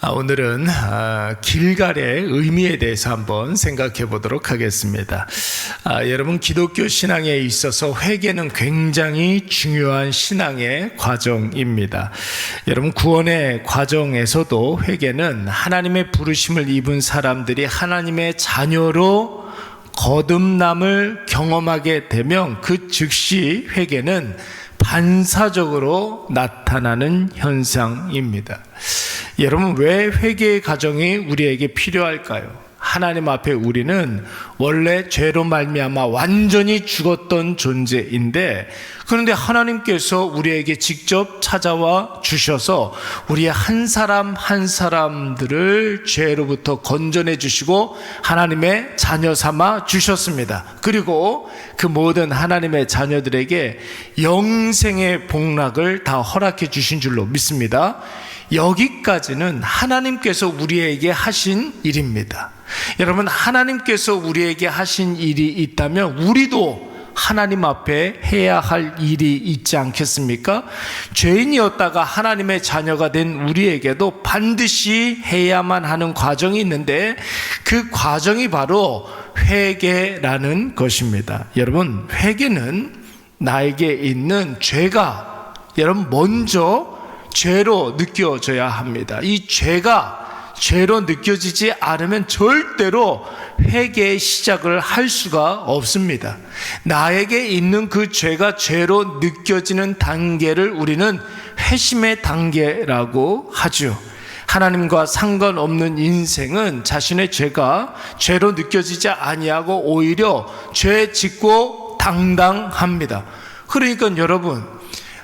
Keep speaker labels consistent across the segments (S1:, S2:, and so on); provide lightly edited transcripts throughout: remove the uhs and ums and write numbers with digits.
S1: 오늘은 길갈의 의미에 대해서 한번 생각해 보도록 하겠습니다. 여러분, 기독교 신앙에 있어서 회개는 굉장히 중요한 신앙의 과정입니다. 여러분, 구원의 과정에서도 회개는 하나님의 부르심을 입은 사람들이 하나님의 자녀로 거듭남을 경험하게 되면 그 즉시 회개는 반사적으로 나타나는 현상입니다. 여러분, 왜 회개의 과정이 우리에게 필요할까요? 하나님 앞에 우리는 원래 죄로 말미암아 완전히 죽었던 존재인데, 그런데 하나님께서 우리에게 직접 찾아와 주셔서 우리의 한 사람 한 사람들을 죄로부터 건져내 주시고 하나님의 자녀 삼아 주셨습니다. 그리고 그 모든 하나님의 자녀들에게 영생의 복락을 다 허락해 주신 줄로 믿습니다. 여기까지는 하나님께서 우리에게 하신 일입니다. 여러분, 하나님께서 우리에게 하신 일이 있다면 우리도 하나님 앞에 해야 할 일이 있지 않겠습니까? 죄인이었다가 하나님의 자녀가 된 우리에게도 반드시 해야만 하는 과정이 있는데, 그 과정이 바로 회개라는 것입니다. 여러분, 회개는 나에게 있는 죄가 먼저 죄로 느껴져야 합니다. 이 죄가 죄로 느껴지지 않으면 절대로 회개의 시작을 할 수가 없습니다. 나에게 있는 그 죄가 죄로 느껴지는 단계를 우리는 회심의 단계라고 하죠. 하나님과 상관없는 인생은 자신의 죄가 죄로 느껴지지 아니하고 오히려 죄 짓고 당당합니다. 그러니까 여러분,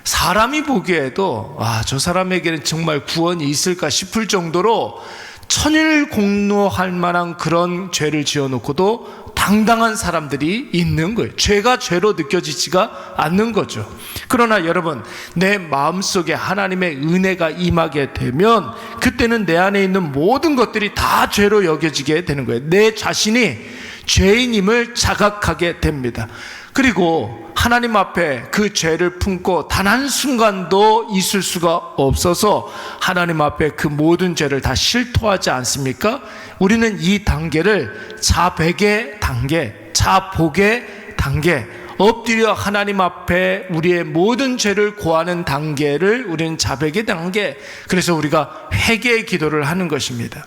S1: 사람이 보기에도 저 사람에게는 정말 구원이 있을까 싶을 정도로 천일 공로할 만한 그런 죄를 지어놓고도 당당한 사람들이 있는 거예요. 죄가 죄로 느껴지지가 않는 거죠. 그러나 여러분, 내 마음속에 하나님의 은혜가 임하게 되면 그때는 내 안에 있는 모든 것들이 다 죄로 여겨지게 되는 거예요. 내 자신이 죄인임을 자각하게 됩니다. 그리고 하나님 앞에 그 죄를 품고 단 한순간도 있을 수가 없어서 하나님 앞에 그 모든 죄를 다 실토하지 않습니까? 우리는 이 단계를 자백의 단계, 자복의 단계, 엎드려 하나님 앞에 우리의 모든 죄를 고하는 단계를 우리는 자백의 단계, 그래서 우리가 회개의 기도를 하는 것입니다.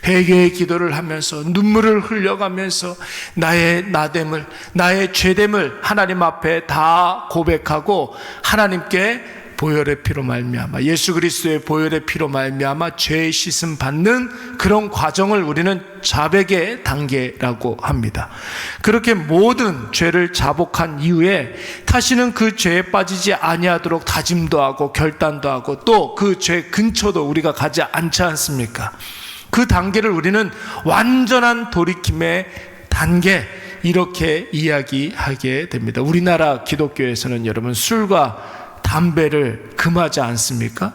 S1: 회개의 기도를 하면서 눈물을 흘려가면서 나의 나됨을, 나의 죄됨을 하나님 앞에 다 고백하고 하나님께 보혈의 피로 말미암아, 예수 그리스도의 보혈의 피로 말미암아 죄 씻음 받는 그런 과정을 우리는 자백의 단계라고 합니다. 그렇게 모든 죄를 자복한 이후에 다시는 그 죄에 빠지지 아니하도록 다짐도 하고 결단도 하고 또 그 죄 근처도 우리가 가지 않지 않습니까? 그 단계를 우리는 완전한 돌이킴의 단계, 이렇게 이야기하게 됩니다. 우리나라 기독교에서는 여러분, 술과 담배를 금하지 않습니까?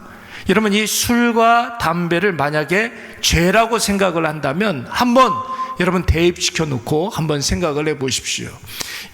S1: 여러분, 이 술과 담배를 만약에 죄라고 생각을 한다면 한번 여러분 대입시켜 놓고 한번 생각을 해 보십시오.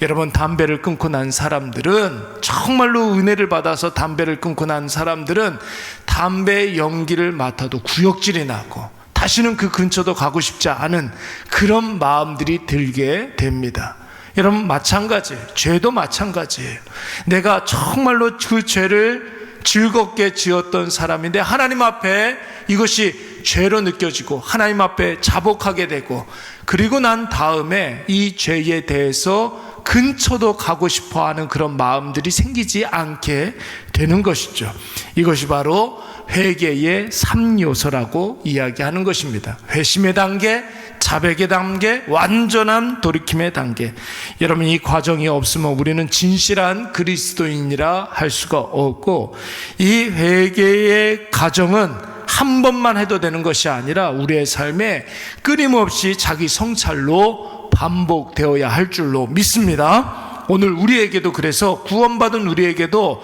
S1: 여러분, 담배를 끊고 난 사람들은, 정말로 은혜를 받아서 담배를 끊고 난 사람들은 담배의 연기를 맡아도 구역질이 나고 다시는 그 근처도 가고 싶지 않은 그런 마음들이 들게 됩니다. 여러분, 마찬가지예요. 죄도 마찬가지예요. 내가 정말로 그 죄를 즐겁게 지었던 사람인데 하나님 앞에 이것이 죄로 느껴지고 하나님 앞에 자복하게 되고, 그리고 난 다음에 이 죄에 대해서 근처도 가고 싶어하는 그런 마음들이 생기지 않게 되는 것이죠. 이것이 바로 회개의 3요소라고 이야기하는 것입니다. 회심의 단계, 자백의 단계, 완전한 돌이킴의 단계. 여러분, 이 과정이 없으면 우리는 진실한 그리스도인이라 할 수가 없고, 이 회개의 과정은 한 번만 해도 되는 것이 아니라 우리의 삶에 끊임없이 자기 성찰로 반복되어야 할 줄로 믿습니다. 오늘 우리에게도, 그래서 구원받은 우리에게도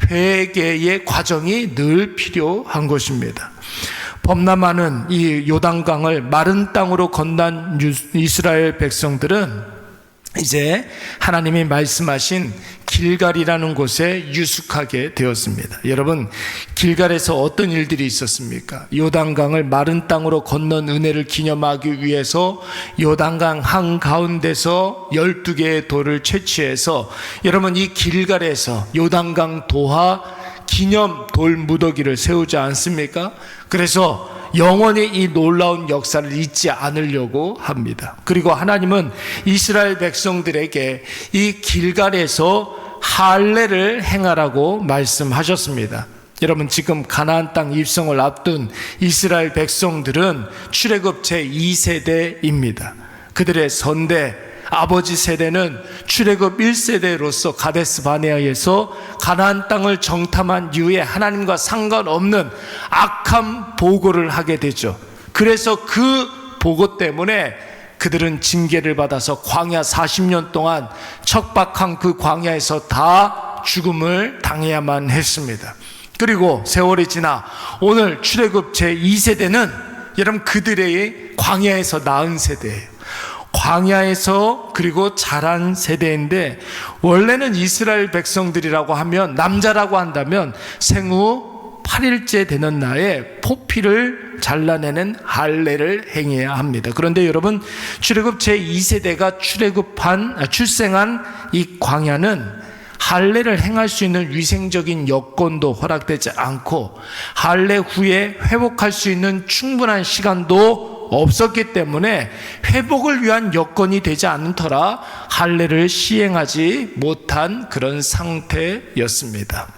S1: 회개의 과정이 늘 필요한 것입니다. 범람하는 이 요단강을 마른 땅으로 건넌 이스라엘 백성들은 이제 하나님이 말씀하신 길갈이라는 곳에 유숙하게 되었습니다. 여러분, 길갈에서 어떤 일들이 있었습니까? 요단강을 마른 땅으로 건넌 은혜를 기념하기 위해서 요단강 한가운데서 12개의 돌을 채취해서, 여러분, 이 길갈에서 요단강 도하 기념 돌 무더기를 세우지 않습니까? 그래서 영원히 이 놀라운 역사를 잊지 않으려고 합니다. 그리고 하나님은 이스라엘 백성들에게 이 길갈에서 할례를 행하라고 말씀하셨습니다. 여러분, 지금 가나안 땅 입성을 앞둔 이스라엘 백성들은 출애굽 제2세대입니다. 그들의 선대 아버지 세대는 출애굽 1세대로서 가데스 바네아에서 가나안 땅을 정탐한 이후에 하나님과 상관없는 악한 보고를 하게 되죠. 그래서 그 보고 때문에 그들은 징계를 받아서 광야 40년 동안 척박한 그 광야에서 다 죽음을 당해야만 했습니다. 그리고 세월이 지나 오늘 출애굽 제2세대는 여러분 그들의 광야에서 낳은 세대예요. 광야에서 그리고 자란 세대인데, 원래는 이스라엘 백성들이라고 하면, 남자라고 한다면 생후 8일째 되는 날에 포피를 잘라내는 할례를 행해야 합니다. 그런데 여러분, 출애굽 제2세대가 출생한 이 광야는 할례를 행할 수 있는 위생적인 여건도 허락되지 않고 할례 후에 회복할 수 있는 충분한 시간도 없었기 때문에 회복을 위한 여건이 되지 않은 터라 할례를 시행하지 못한 그런 상태였습니다.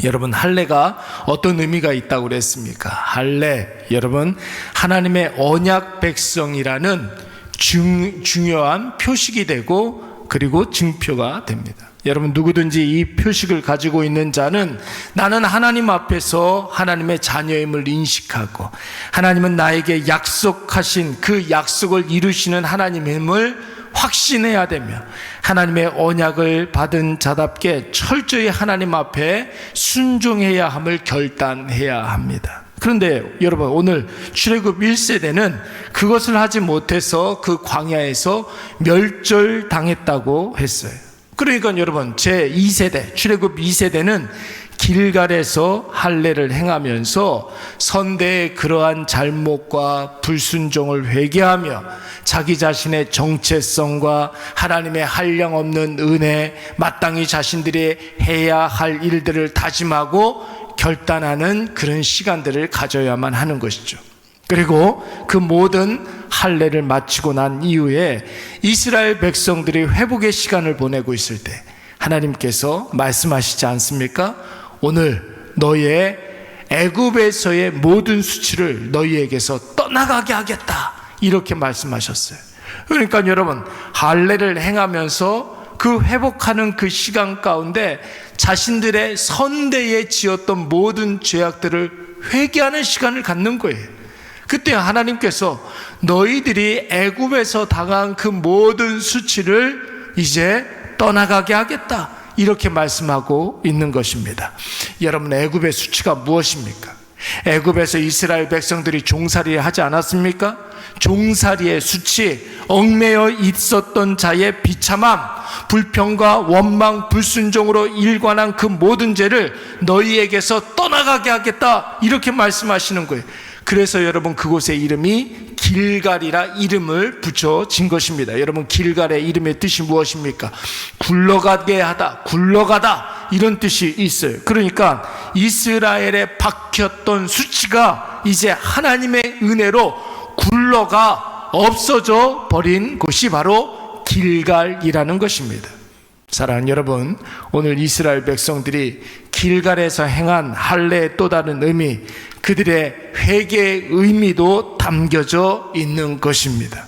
S1: 여러분, 할례가 어떤 의미가 있다고 그랬습니까? 할례, 여러분, 하나님의 언약 백성이라는 중요한 표식이 되고 그리고 증표가 됩니다. 여러분, 누구든지 이 표식을 가지고 있는 자는 나는 하나님 앞에서 하나님의 자녀임을 인식하고 하나님은 나에게 약속하신 그 약속을 이루시는 하나님임을 확신해야 되며 하나님의 언약을 받은 자답게 철저히 하나님 앞에 순종해야 함을 결단해야 합니다. 그런데 여러분, 오늘 출애굽 1세대는 그것을 하지 못해서 그 광야에서 멸절당했다고 했어요. 그러니까 여러분, 제2세대, 출애굽 2세대는 길갈에서 할례를 행하면서 선대의 그러한 잘못과 불순종을 회개하며 자기 자신의 정체성과 하나님의 한량없는 은혜, 마땅히 자신들이 해야 할 일들을 다짐하고 결단하는 그런 시간들을 가져야만 하는 것이죠. 그리고 그 모든 할례를 마치고 난 이후에 이스라엘 백성들이 회복의 시간을 보내고 있을 때 하나님께서 말씀하시지 않습니까? 오늘 너희의 애굽에서의 모든 수치를 너희에게서 떠나가게 하겠다, 이렇게 말씀하셨어요. 그러니까 여러분, 할례를 행하면서 그 회복하는 그 시간 가운데 자신들의 선대에 지었던 모든 죄악들을 회개하는 시간을 갖는 거예요. 그때 하나님께서 너희들이 애굽에서 당한 그 모든 수치를 이제 떠나가게 하겠다, 이렇게 말씀하고 있는 것입니다. 여러분, 애굽의 수치가 무엇입니까? 애굽에서 이스라엘 백성들이 종살이 하지 않았습니까? 종살이의 수치, 얽매여 있었던 자의 비참함, 불평과 원망, 불순종으로 일관한 그 모든 죄를 너희에게서 떠나가게 하겠다, 이렇게 말씀하시는 거예요. 그래서 여러분, 그곳의 이름이 길갈이라 이름을 붙여진 것입니다. 여러분, 길갈의 이름의 뜻이 무엇입니까? 굴러가게 하다, 굴러가다, 이런 뜻이 있어요. 그러니까 이스라엘에 박혔던 수치가 이제 하나님의 은혜로 굴러가 없어져 버린 곳이 바로 길갈이라는 것입니다. 사랑하는 여러분, 오늘 이스라엘 백성들이 길갈에서 행한 할례의 또 다른 의미, 그들의 회개의 의미도 담겨져 있는 것입니다.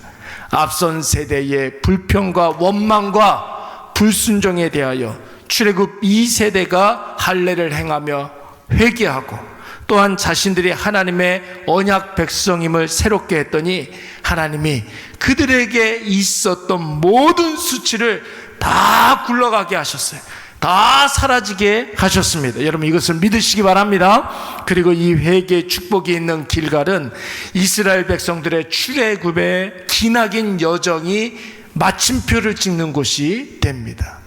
S1: 앞선 세대의 불평과 원망과 불순종에 대하여 출애굽 2세대가 할례를 행하며 회개하고, 또한 자신들이 하나님의 언약 백성임을 새롭게 했더니 하나님이 그들에게 있었던 모든 수치를 다 굴러가게 하셨어요. 다 사라지게 하셨습니다. 여러분, 이것을 믿으시기 바랍니다. 그리고 이 회개의 축복이 있는 길갈은 이스라엘 백성들의 출애굽의 기나긴 여정이 마침표를 찍는 곳이 됩니다.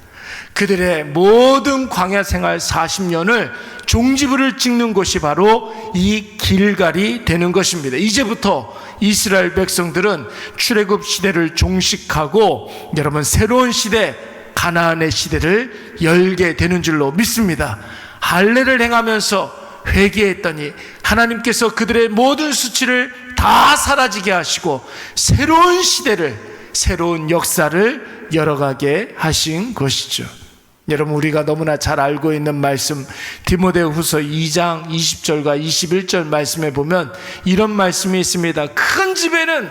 S1: 그들의 모든 광야 생활 40년을 종지부를 찍는 곳이 바로 이 길갈이 되는 것입니다. 이제부터 이스라엘 백성들은 출애굽 시대를 종식하고 여러분 새로운 시대, 가나안의 시대를 열게 되는 줄로 믿습니다. 할례를 행하면서 회개했더니 하나님께서 그들의 모든 수치를 다 사라지게 하시고 새로운 시대를, 새로운 역사를 열어가게 하신 것이죠. 여러분, 우리가 너무나 잘 알고 있는 말씀, 디모데후서 2장 20절과 21절 말씀에 보면 이런 말씀이 있습니다. 큰 집에는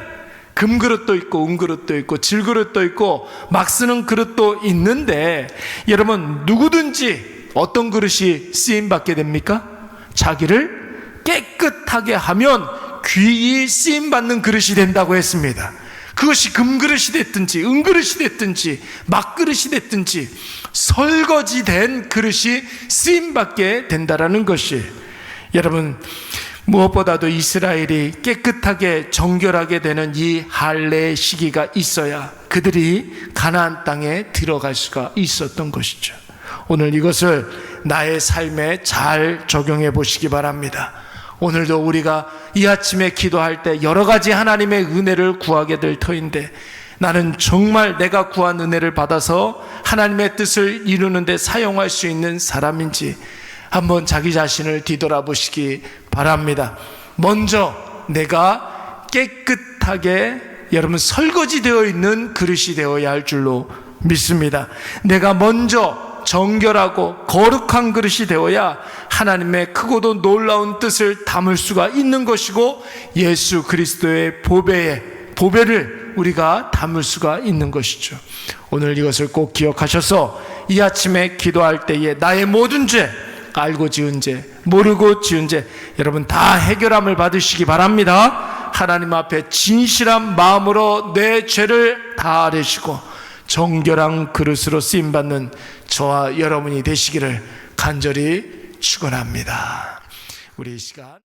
S1: 금그릇도 있고 은그릇도 있고 질그릇도 있고 막 쓰는 그릇도 있는데, 여러분, 누구든지 어떤 그릇이 쓰임받게 됩니까? 자기를 깨끗하게 하면 귀히 쓰임받는 그릇이 된다고 했습니다. 그것이 금그릇이 됐든지 은그릇이 됐든지 막그릇이 됐든지 설거지된 그릇이 쓰임받게 된다라는 것이, 여러분, 무엇보다도 이스라엘이 깨끗하게 정결하게 되는 이 할례의 시기가 있어야 그들이 가나안 땅에 들어갈 수가 있었던 것이죠. 오늘 이것을 나의 삶에 잘 적용해 보시기 바랍니다. 오늘도 우리가 이 아침에 기도할 때 여러 가지 하나님의 은혜를 구하게 될 터인데, 나는 정말 내가 구한 은혜를 받아서 하나님의 뜻을 이루는 데 사용할 수 있는 사람인지 한번 자기 자신을 뒤돌아보시기 바랍니다. 먼저 내가 깨끗하게, 여러분, 설거지되어 있는 그릇이 되어야 할 줄로 믿습니다. 내가 먼저 정결하고 거룩한 그릇이 되어야 하나님의 크고도 놀라운 뜻을 담을 수가 있는 것이고 예수 그리스도의 보배를 우리가 담을 수가 있는 것이죠. 오늘 이것을 꼭 기억하셔서 이 아침에 기도할 때에 나의 모든 죄, 알고 지은 죄, 모르고 지은 죄, 여러분 다 해결함을 받으시기 바랍니다. 하나님 앞에 진실한 마음으로 내 죄를 다 아뢰시고 정결한 그릇으로 쓰임받는 저와 여러분이 되시기를 간절히 축원합니다. 우리 이 시간